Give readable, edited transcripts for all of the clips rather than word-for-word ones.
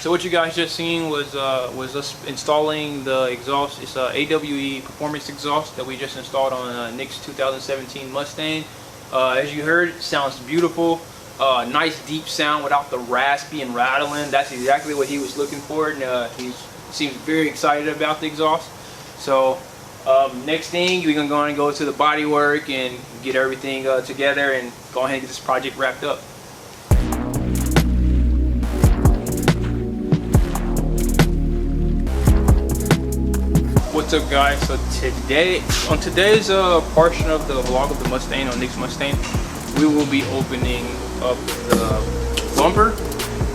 So what you guys just seen was us installing the exhaust. It's a AWE performance exhaust that we just installed on Nick's 2017 Mustang. As you heard, it sounds beautiful. Nice deep sound without the raspy and rattling. That's exactly what he was looking for, and he seems very excited about the exhaust. So next thing, we're gonna go to the body work and get everything together and go ahead and get this project wrapped up. What's up, guys? So on today's portion of the vlog of the Mustang, on Nick's Mustang, we will be opening up the bumper.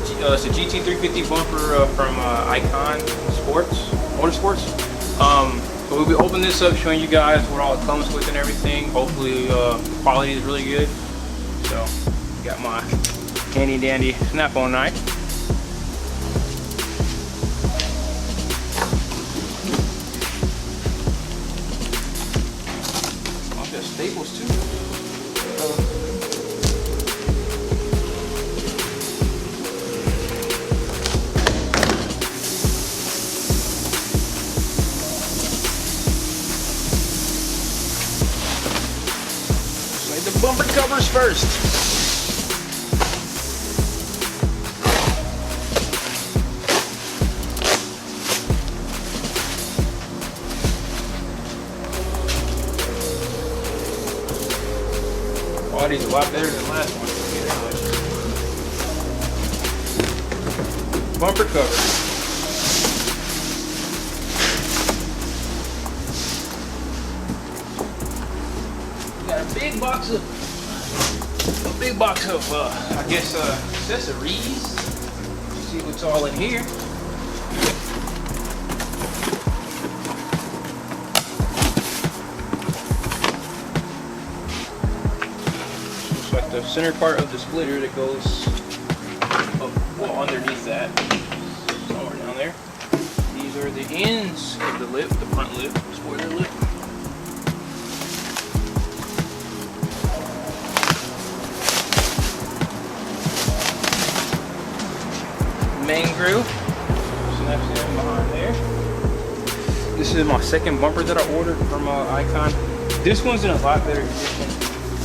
It's a GT350 bumper from Icon Motorsports. But we'll be opening this up, showing you guys what all it comes with and everything. Hopefully the quality is really good. So got my handy dandy snap-on knife. Staples too. Slide the bumper covers first. Body's a lot better than the last one. Bumper cover. We got a big box of I guess accessories. Let's see what's all in here. The center part of the splitter that goes up, well, underneath that, somewhere down there. These are the ends of the lip, the front lip, spoiler lip. Main grill snaps in behind there. This is my second bumper that I ordered from Icon. This one's in a lot better condition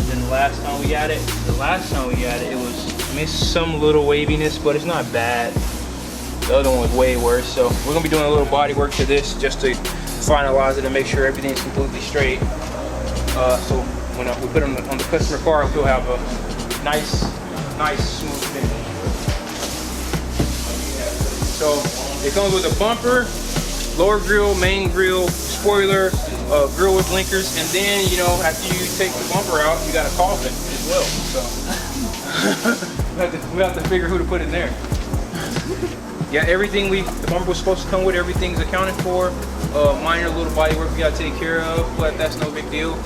than the last time we had it. The last time we had it, it was missed some little waviness, but it's not bad. The other one was way worse. So we're gonna be doing a little body work to this just to finalize it and make sure everything's completely straight. So when we put it on the customer car, we'll have a nice smooth finish. So it comes with a bumper, lower grille, main grille, spoiler, grill with blinkers, and then, you know, after you take the bumper out, you got a coffin as well. So we have to figure who to put in there. Yeah, everything the bumper was supposed to come with, everything's accounted for. Minor little body work we gotta take care of, but that's no big deal.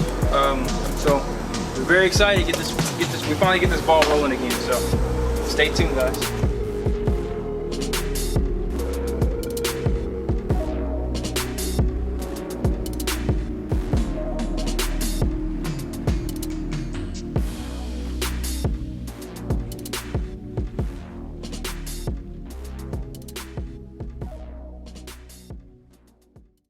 So we're very excited to we finally get this ball rolling again. So stay tuned, guys.